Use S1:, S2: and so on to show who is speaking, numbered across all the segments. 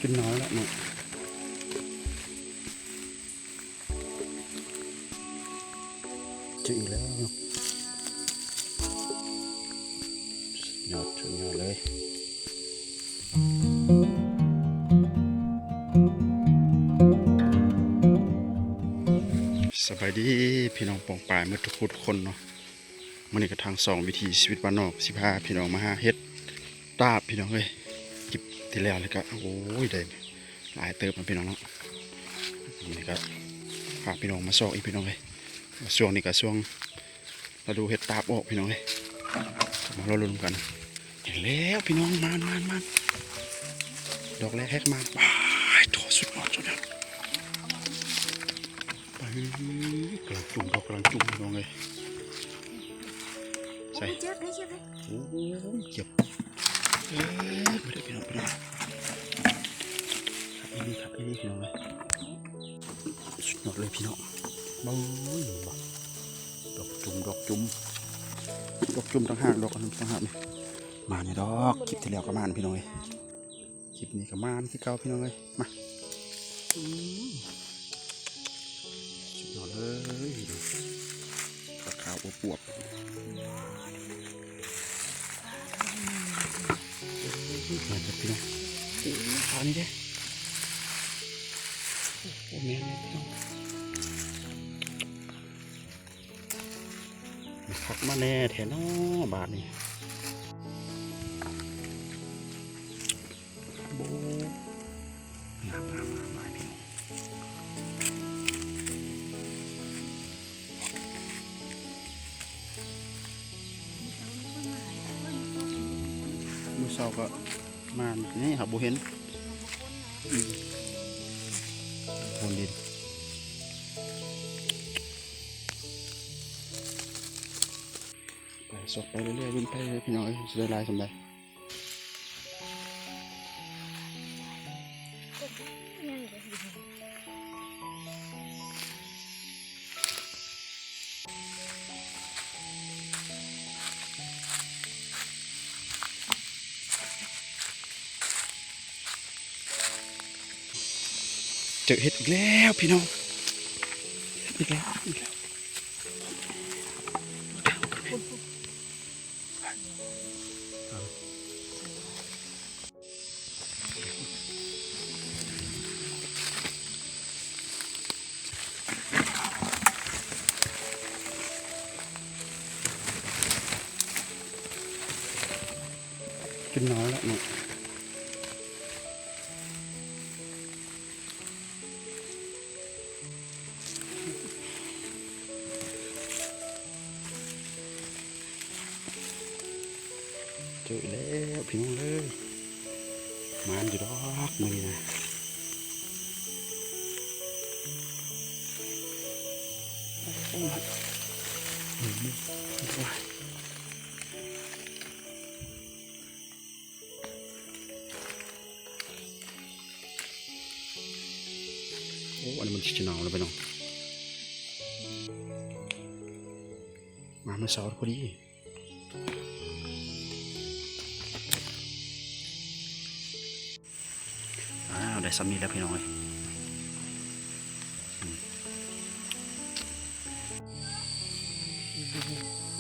S1: กินน้อยละเนาะเจออีกแล้วเนาะยอดสุดยอดเลยสบายดีพี่น้องปองปายเมื่อทุกคนเนาะมันนี่ก็ทางสองวิธีชีวิตบ้านนอก15พี่น้องมาหาเฮ็ดตาบพี่น้องเลยจิบที่แล้วเลยก็โอ้ยได้หลายเติบนะพี่น้องเนาะนี่ก็พาพี่น้องมาซอกอีกพี่น้องเลยช่วงนี้ก็ช่วงเราดูเฮ็ดตาบออกพี่น้องเลยมาเราลุ้นกันเห็นแล้วพี่น้องมันดอกแรกแฮกมาไปโถสุดยอดไปกำลังจุ่มดอกกำลังจุ่มพี่น้องเลยใส่โอ้ยเจ็บไม่ได้พี่น้องครับอีนี่พี่น้องเลยสุดยอดเลยพี่น้องบ้าดอกจุ่มต่างหากดอกอันนั้นต่างหากนี่มาเนี่ยดอกคลิปที่แล้วก็มานพี่น้องเลยคลิปนี้ก็มานที่เก่าพี่น้องเลยมาสุดยอดเลยขาวๆอวบมาจากพี่น้องขาวนี่เด้โอ้แม่พี่น้องขักมาแน่แถน้อบาทนี่โบงามพี่น้องมือเสาก็มานี่ครับบุเห็นคนดินไปสดไปเรื่อยๆวิ่งไปพี่น้องจะได้ลายสำหรับเจอเห็ดอีกแล้วพี่น้องอีกแล้วกินน้อยละเนาะเจอแล้วพี่น้องเลยมันอยู่ดอกมือนะโอ้มันโอ้อันนี้มันจะหนาวแล้วไปน้องมาเมื่อเช้าพอดีได้ซ้ำนี้แล้วพี่น้องเลย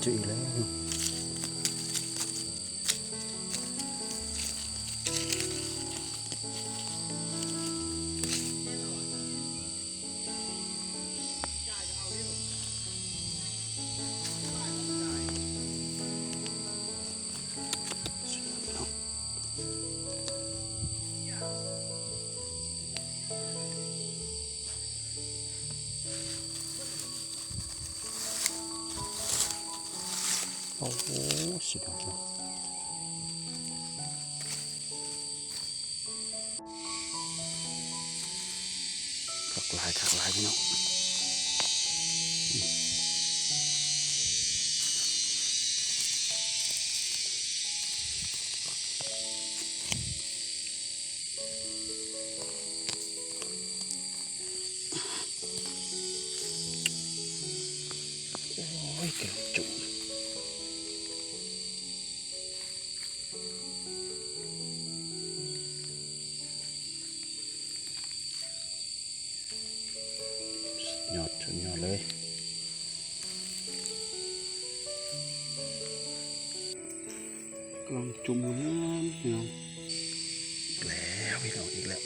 S1: เจออีกแล้วโอ้โหสุดยอดเลยขักลายพี่น้องโอ้ยเก่งจุ๊ ยอดชุดยอดเลยกำลังจุ่มน้ำพี่น้องแล้วพี่น้องอีกแล้ว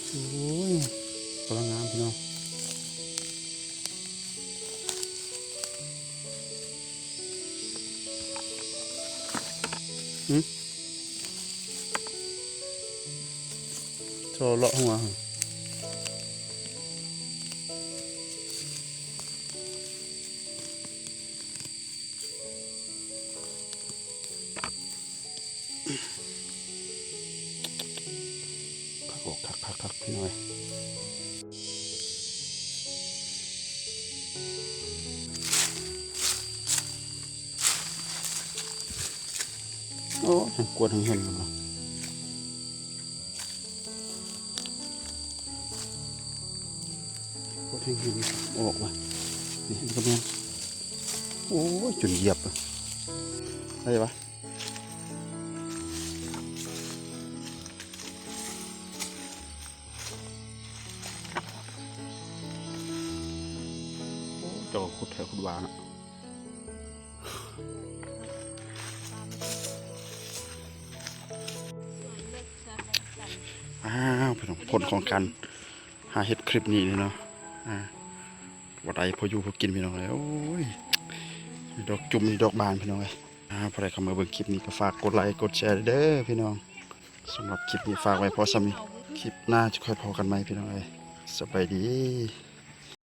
S1: โอ้ยกำลังงามพี่น้องโชว์เลาะหัวคักพี่น้อยโอ้ยกลัวทั้งเห็นกันเนาะกลัวทั้งเห็นออกว่ะนี่มันก็แม่นโอ้ยจนเหยียบอ่ะอะไรวะเจ้าขุดแถวขุดวานอ่ะอ้าวพี่น้องผลของการหาเห็ดคลิปนี้เนาะว่าใดพออยู่พอกินพี่น้องเลยโอ้ยดอกจุ่มดอกบานพี่น้องเลยพอได้เข้ามาเบิ่งคลิปนี้ก็ฝากกดไลค์กดแชร์เด้อพี่น้องสำหรับคลิปนี้ฝากไว้พอซ้ำนี้คลิปหน้าจะค่อยพอกันไหมพี่น้องเลยสบายดี